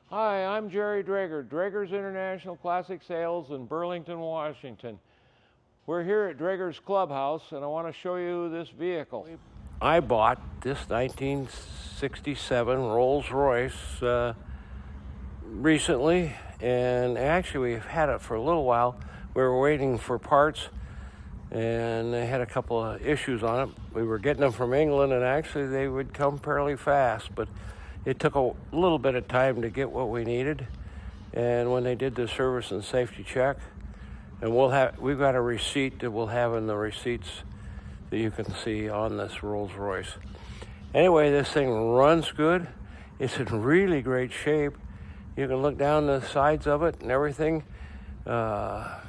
Hi, I'm Jerry Drager, Drager's International Classic Sales in Burlington, Washington. We're here at Drager's Clubhouse and I want to show you this vehicle. I bought this 1967 Rolls-Royce recently, and actually we've had it for a little while. We were waiting for parts and they had a couple of issues on it. We were getting them from England and actually they would come fairly fast, but it took a little bit of time to get what we needed. And when they did the service and safety check, and we've got a receipt that we'll have in the receipts that you can see on this Rolls-Royce. Anyway, this thing runs good. It's in really great shape. You can look down the sides of it and everything, and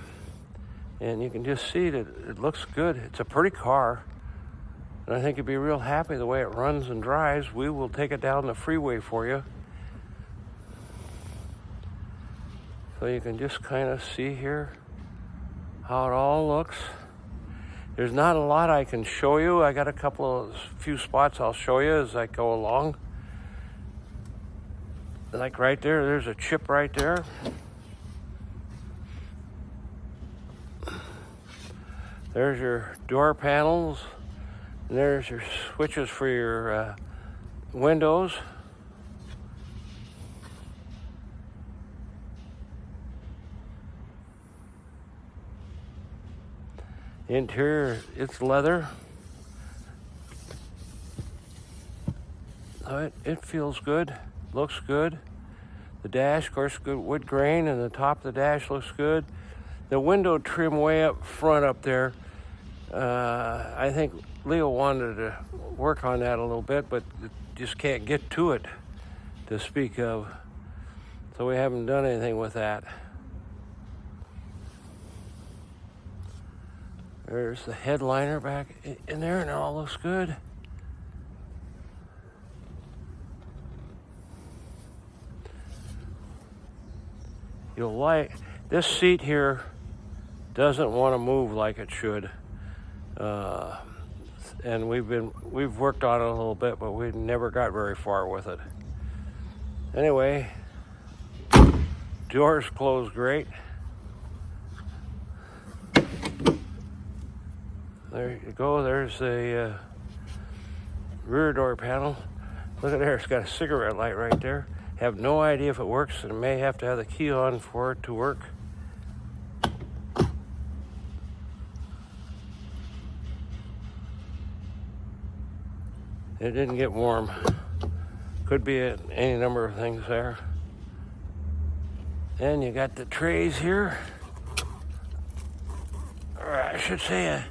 you can just see that it looks good. It's a pretty car, and I think you'd be real happy the way it runs and drives. We will take it down the freeway for you, so you can just kind of see here how it all looks. There's not a lot I can show you. I got a few spots I'll show you as I go along. Like right there, there's a chip right there. There's your door panels. And there's your switches for your windows. Interior, it's leather. It feels good, looks good. The dash, of course, good wood grain, and the top of the dash looks good. The window trim way up front up there, I think Leo wanted to work on that a little bit, but just can't get to it to speak of. So we haven't done anything with that. There's the headliner back in there, and it all looks good. You'll like this seat here. Doesn't want to move like it should, and we've worked on it a little bit, but we never got very far with it. Anyway, doors close great. There you go. There's a rear door panel. Look at there. It's got a cigarette light right there. Have no idea if it works, and may have to have the key on for it to work. It didn't get warm. Could be any number of things there. And you got the trays here. Or I should say a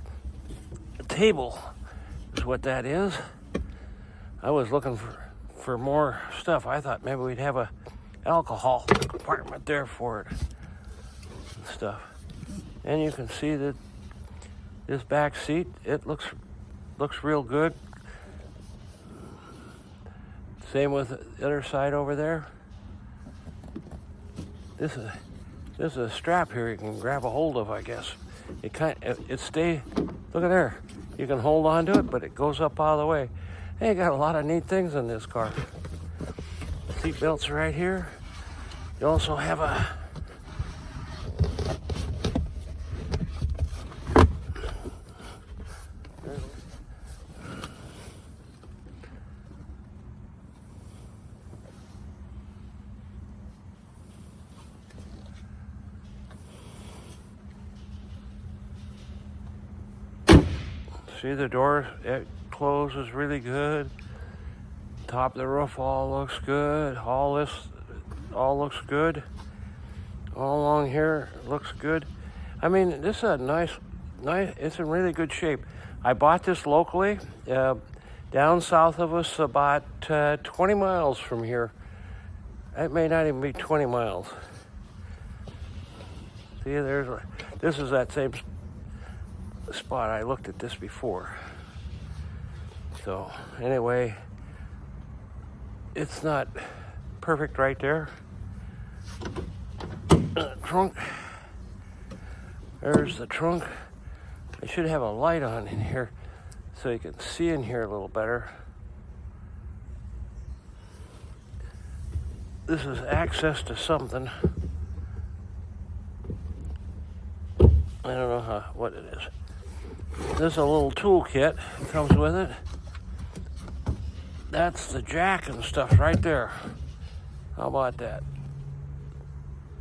table is what that is. I was looking for more stuff. I thought maybe we'd have a alcohol compartment there for it and stuff. And you can see that this back seat, it looks real good. Same with the other side over there. This is a strap here you can grab a hold of, I guess. Look at there. You can hold on to it, but it goes up out of the way. Hey, got a lot of neat things in this car. Seat belts right here. You also have a see the door, it closes really good. Top of the roof all looks good. All looks good. All along here looks good. I mean, this is a nice, it's in really good shape. I bought this locally, down south of us, about 20 miles from here. It may not even be 20 miles. See, this is that same spot. I looked at this before. So anyway, it's not perfect right there. Trunk. There's the trunk. I should have a light on in here so you can see in here a little better. this is access to something. I don't know what it is. This is a little toolkit that comes with it. That's the jack and stuff right there. How about that?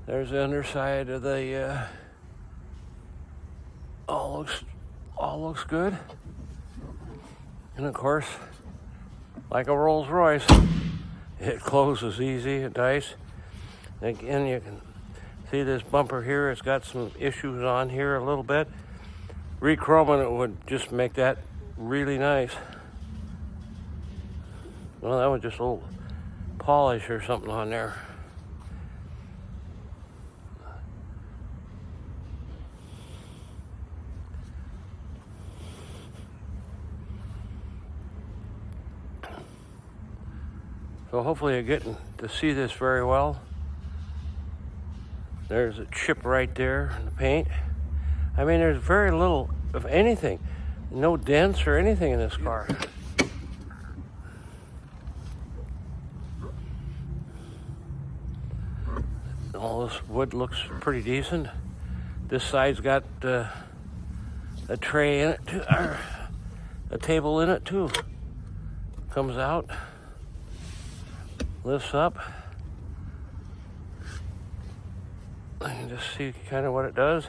There's the underside of the, all looks good. And of course, like a Rolls-Royce, it closes easy and nice. Again, you can see this bumper here. It's got some issues on here a little bit. Rechroming it would just make that really nice. Well, that was just a little polish or something on there. So hopefully you're getting to see this very well. There's a chip right there in the paint. I mean, there's very little of anything. No dents or anything in this car. All this wood looks pretty decent. This side's got a tray in it, too, or a table in it too. Comes out, lifts up. I can just see kind of what it does.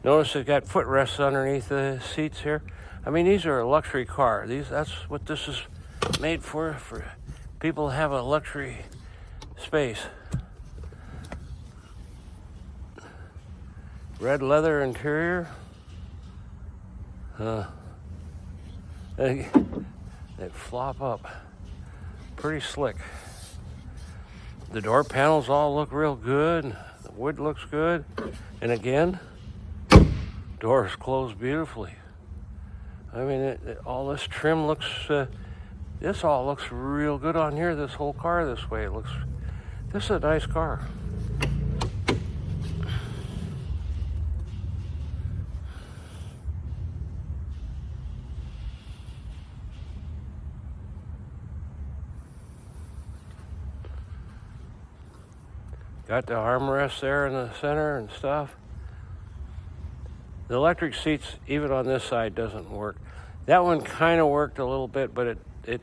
Notice it's got footrests underneath the seats here. I mean, these are a luxury car. That's what this is made for people to have a luxury space. Red leather interior. They flop up. Pretty slick. The door panels all look real good. The wood looks good. And again, doors close beautifully. I mean, all this trim looks, this all looks real good on here, this whole car this way. This is a nice car. Got the armrest there in the center and stuff. The electric seats, even on this side, doesn't work. That one kind of worked a little bit, but it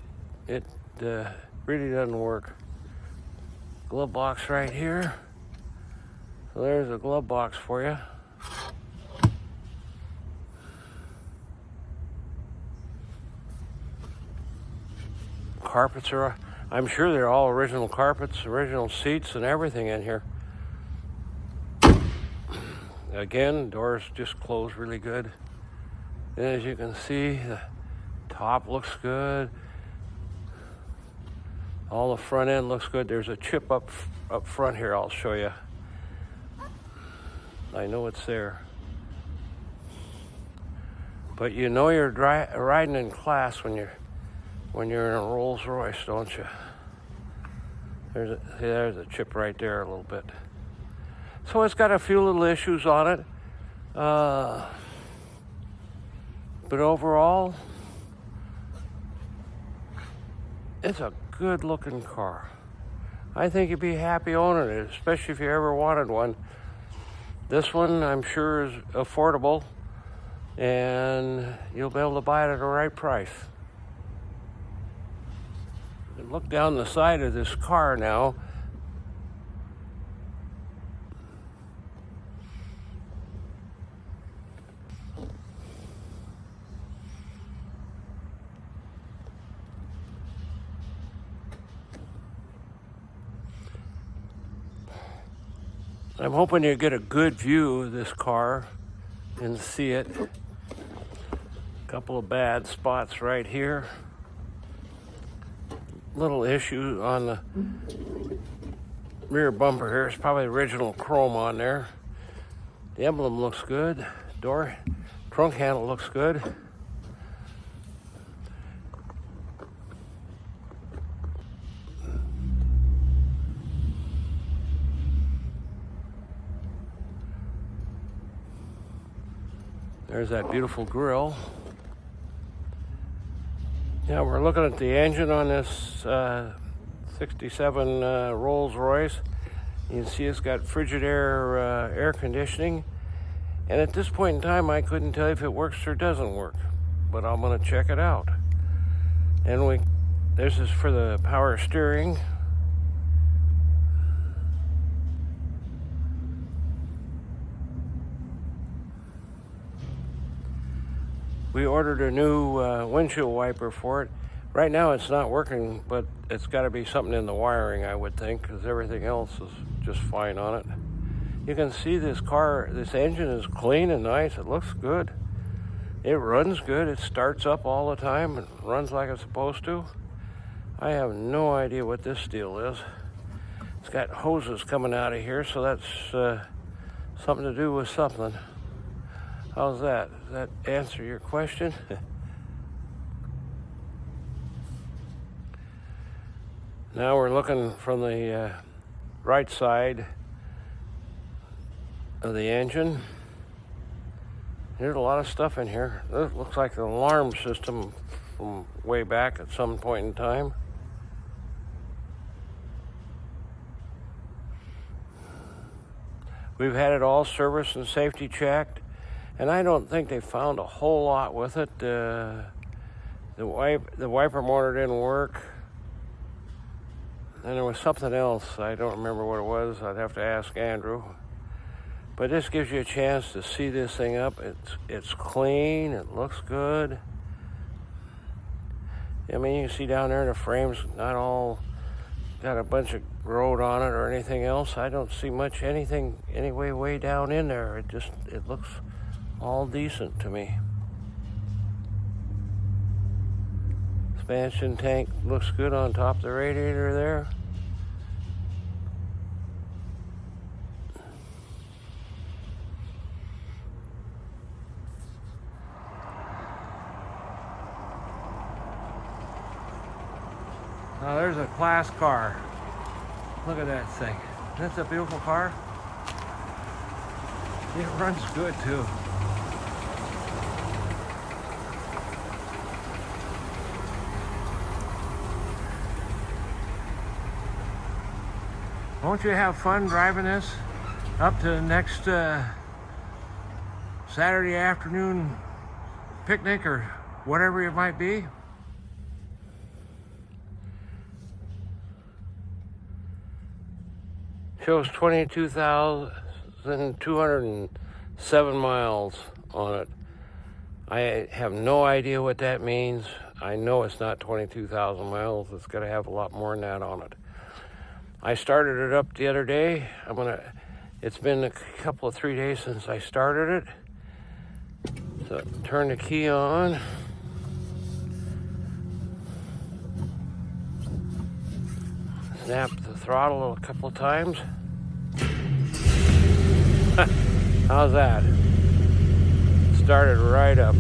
really doesn't work. Glove box right here. So there's a glove box for you. Carpets are, I'm sure they're all original carpets, original seats and everything in here. Again, doors just close really good. And as you can see, the top looks good. All the front end looks good. There's a chip up front here. I'll show you. I know it's there. But you know you're riding in class when you're in a Rolls-Royce, don't you? There's a chip right there a little bit. So it's got a few little issues on it. But overall, it's a good looking car. I think you'd be happy owning it, especially if you ever wanted one. This one, I'm sure, is affordable, and you'll be able to buy it at the right price. Look down the side of this car now. I'm hoping you get a good view of this car and see it. A couple of bad spots right here. Little issue on the rear bumper here. It's probably original chrome on there. The emblem looks good. Trunk handle looks good. There's that beautiful grille. Yeah, we're looking at the engine on this 67 Rolls-Royce. You can see it's got Frigidaire air conditioning. And at this point in time, I couldn't tell you if it works or doesn't work, but I'm gonna check it out. And this is for the power steering. We ordered a new windshield wiper for it. Right now it's not working, but it's got to be something in the wiring, I would think, because everything else is just fine on it. You can see this engine is clean and nice. It looks good. It runs good. It starts up all the time. It runs like it's supposed to. I have no idea what this deal is. It's got hoses coming out of here, so that's something to do with something. How's that? Does that answer your question? Now we're looking from the right side of the engine. There's a lot of stuff in here. It looks like an alarm system from way back at some point in time. We've had it all serviced and safety checked. And I don't think they found a whole lot with it. The wiper motor didn't work. And there was something else. I don't remember what it was. I'd have to ask Andrew. But this gives you a chance to see this thing up. It's clean. It looks good. I mean, you can see down there the frame's not all got a bunch of road on it or anything else. I don't see much anything anyway way down in there. It looks all decent to me. Expansion tank looks good on top of the radiator there. Now there's a class car. Look at that thing. That's a beautiful car. It runs good too. Won't you have fun driving this up to the next Saturday afternoon picnic or whatever it might be? Shows 22,207 miles on it. I have no idea what that means. I know it's not 22,000 miles. It's got to have a lot more than that on it. I started it up the other day. It's been a couple of 3 days since I started it. So turn the key on. Snap the throttle a couple of times. How's that? Started right up.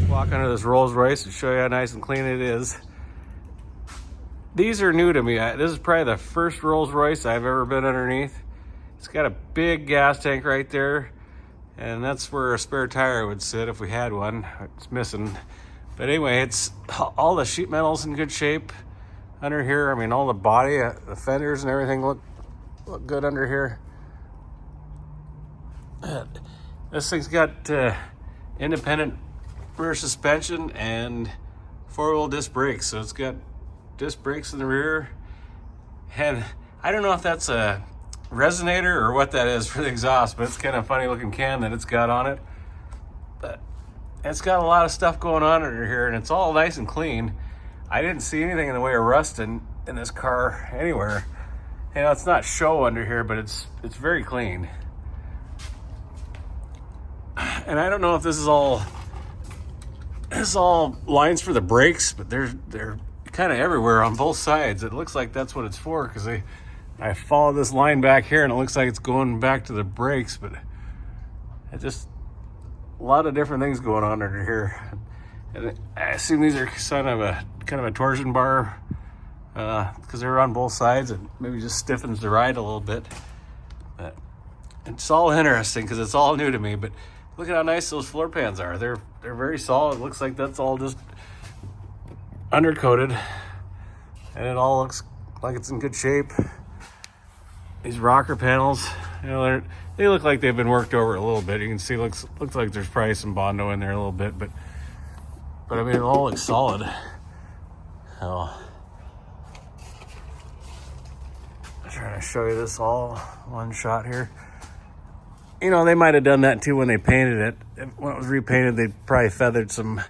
Walk under this Rolls-Royce and show you how nice and clean it is. These are new to me. This is probably the first Rolls-Royce I've ever been underneath. It's got a big gas tank right there, and that's where a spare tire would sit if we had one. It's missing. But anyway, it's all the sheet metal's in good shape under here. I mean, all the body, the fenders and everything look good under here. This thing's got independent rear suspension and four-wheel disc brakes, so it's got disc brakes in the rear. And I don't know if that's a resonator or what that is for the exhaust, but it's kind of funny looking can that it's got on it. But it's got a lot of stuff going on under here, and it's all nice and clean. I didn't see anything in the way of rust in this car anywhere. You know, it's not show under here, but it's very clean. And I don't know if this is all lines for the brakes, but they're kind of everywhere on both sides. It looks like that's what it's for, because I follow this line back here and it looks like it's going back to the brakes, but it just a lot of different things going on under here. And I assume these are kind of a torsion bar, because they're on both sides. It maybe just stiffens the ride a little bit. But it's all interesting because it's all new to me. But look at how nice those floor pans are. They're very solid. It looks like that's all just undercoated, and it all looks like it's in good shape. These rocker panels, you know, they look like they've been worked over a little bit. You can see looks like there's probably some Bondo in there a little bit, but I mean, it all looks solid. Oh. I'm trying to show you this all one shot here. You know, they might have done that too when they painted it. When it was repainted, they probably feathered some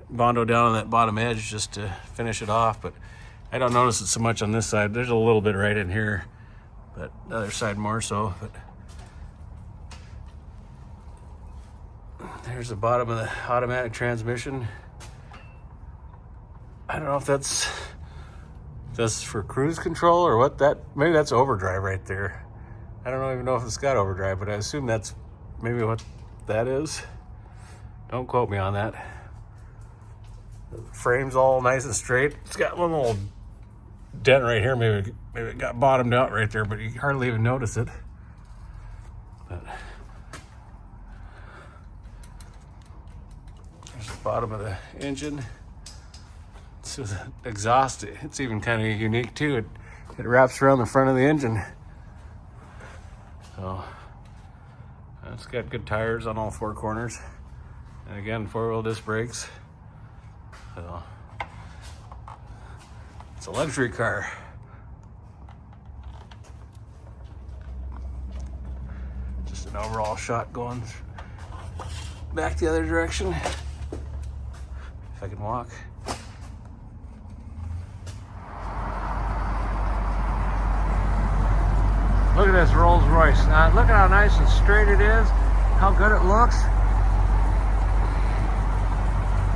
Bondo down on that bottom edge just to finish it off, but I don't notice it so much on this side. There's a little bit right in here, but the other side more so. But there's the bottom of the automatic transmission. I don't know if that's for cruise control or what. Maybe that's overdrive right there. I don't even know if it's got overdrive, but I assume that's maybe what that is. Don't quote me on that. The frame's all nice and straight. It's got one little dent right here. Maybe it got bottomed out right there, but you hardly even notice it. But there's the bottom of the engine. It's just exhaust. It's even kind of unique too. It wraps around the front of the engine. So it's got good tires on all four corners, and again, four-wheel disc brakes. So it's a luxury car. Just an overall shot going back the other direction. If I can walk. Look at this Rolls-Royce. Now look at how nice and straight it is, how good it looks.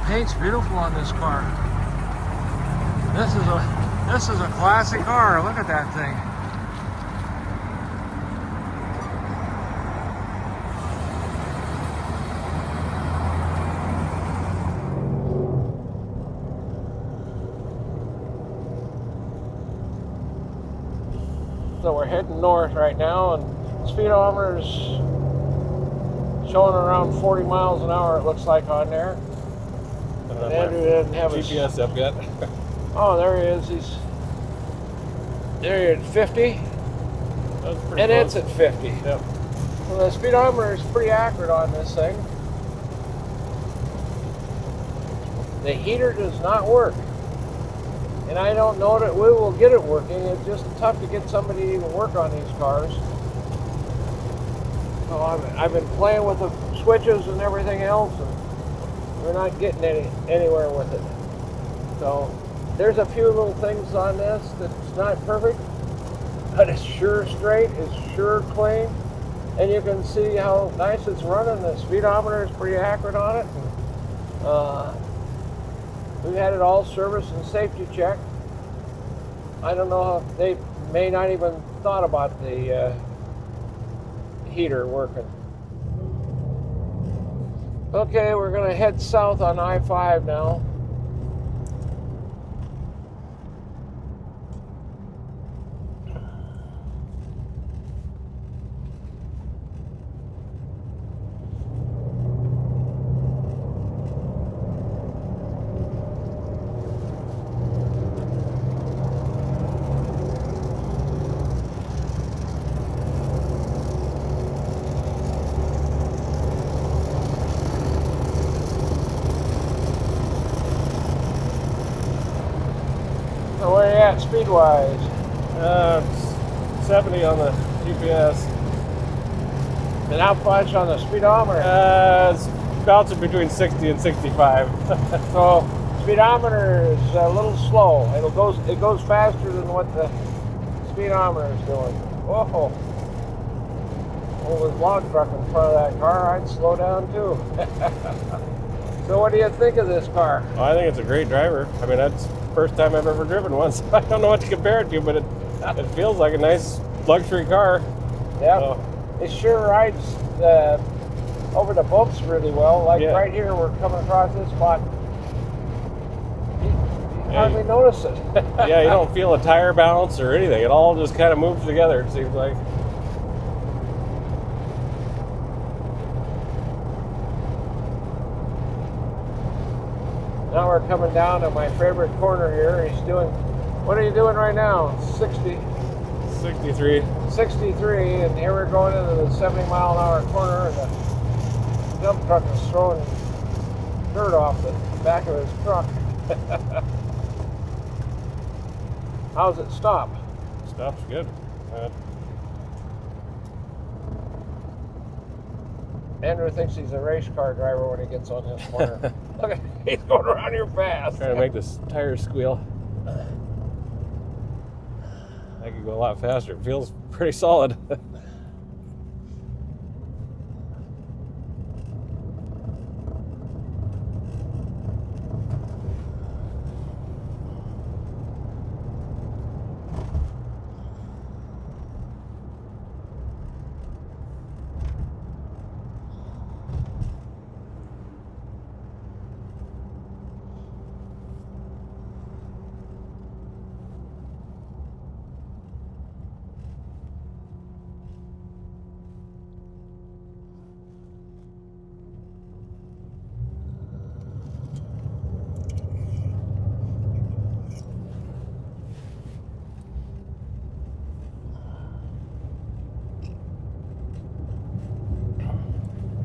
Paint's beautiful on this car. This is a classic car. Look at that thing. So we're heading north right now, and speedometer's showing around 40 miles an hour, it looks like, on there. And Andrew didn't have GPS up yet. Oh, there he is. He's there at 50. And it's at 50. Yep. Well, the speedometer is pretty accurate on this thing. The heater does not work. And I don't know that we will get it working. It's just tough to get somebody to even work on these cars. So I've been playing with the switches and everything else, and we're not getting anywhere with it. So there's a few little things on this that's not perfect, but it's sure straight, it's sure clean, and you can see how nice it's running. The speedometer is pretty accurate on it. We've had it all serviced and safety checked. I don't know if they may not even thought about the heater working. Okay, we're gonna head south on I-5 now. So where you at speed-wise? 70 on the GPS. And how much on the speedometer? It's bouncing between 60 and 65. So speedometer is a little slow. It goes faster than what the speedometer is doing. Whoa! Well, with log truck in front of that car, I'd slow down too. So what do you think of this car? Well, I think it's a great driver. I mean, that's the first time I've ever driven one, so I don't know what to compare it to, but it feels like a nice luxury car. Yeah, So, it sure rides over the bumps really well. Like Yeah. right here, we're coming across this spot. You hardly notice it. yeah, you don't feel a tire bounce or anything. It all just kind of moves together, it seems like. Now we're coming down to my favorite corner here. He's doing What are you doing right now? 60, 63. 63, and here we're going into the 70-mile-an-hour corner, and the dump truck is throwing dirt off the back of his truck. How's it stop? Stops good. Andrew thinks he's a race car driver when he gets on this corner. Look at, he's going around here fast. Trying to make this tire squeal. I could go a lot faster. It feels pretty solid.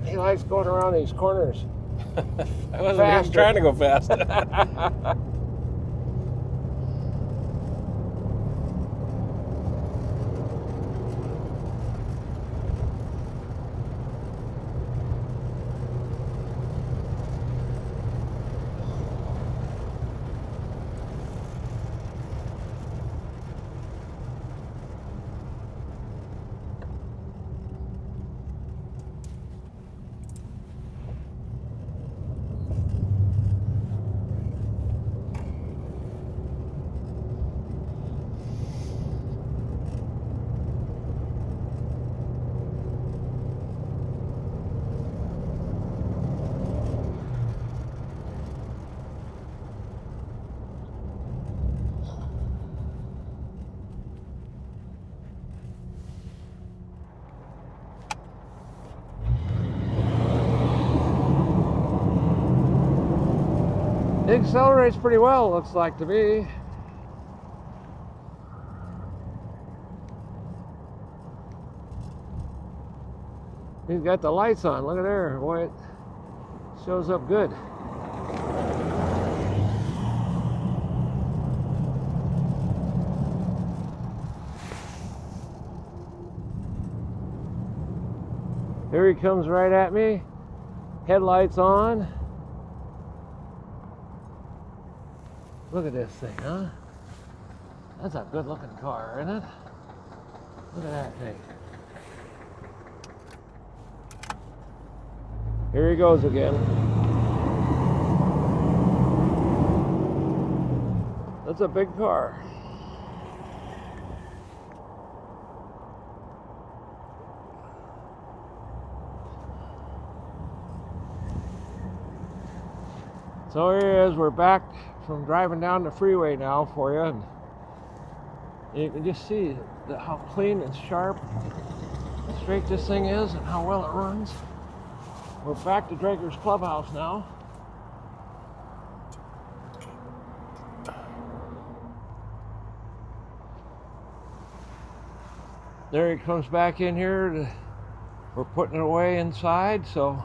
He likes going around these corners. I wasn't even trying to go fast. It accelerates pretty well, looks like to me. He's got the lights on. Look at there. Boy, it shows up good. Here he comes right at me. Headlights on. Look at this thing, huh? That's a good looking car, isn't it? Look at that thing. Here he goes again. That's a big car. So here he is, we're back from driving down the freeway now for you, and you can just see how clean and sharp and straight this thing is and how well it runs. We're back to Drager's Clubhouse now. There he comes back in here. We're putting it away inside, so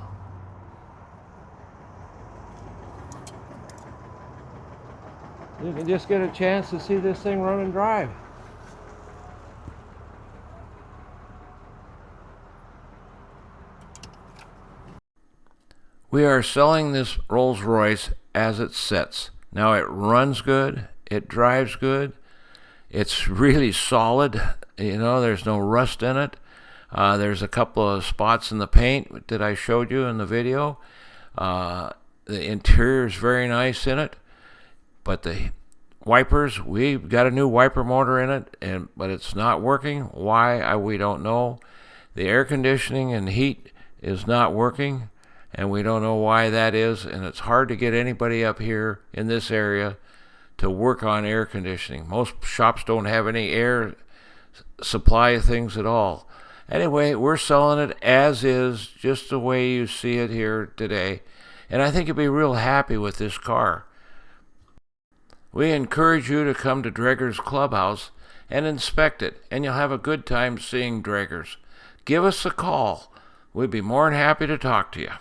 you can just get a chance to see this thing run and drive. We are selling this Rolls-Royce as it sits. Now it runs good, it drives good, it's really solid, you know, there's no rust in it. There's a couple of spots in the paint that I showed you in the video. The interior is very nice in it, but the wipers, we've got a new wiper motor in it, but it's not working. Why? We don't know. The air conditioning and heat is not working, and we don't know why that is, and it's hard to get anybody up here in this area to work on air conditioning. Most shops don't have any air supply things at all. Anyway, we're selling it as is, just the way you see it here today, and I think you'll be real happy with this car. We encourage you to come to Draeger's Clubhouse and inspect it, and you'll have a good time seeing Draeger's. Give us a call. We'd be more than happy to talk to you.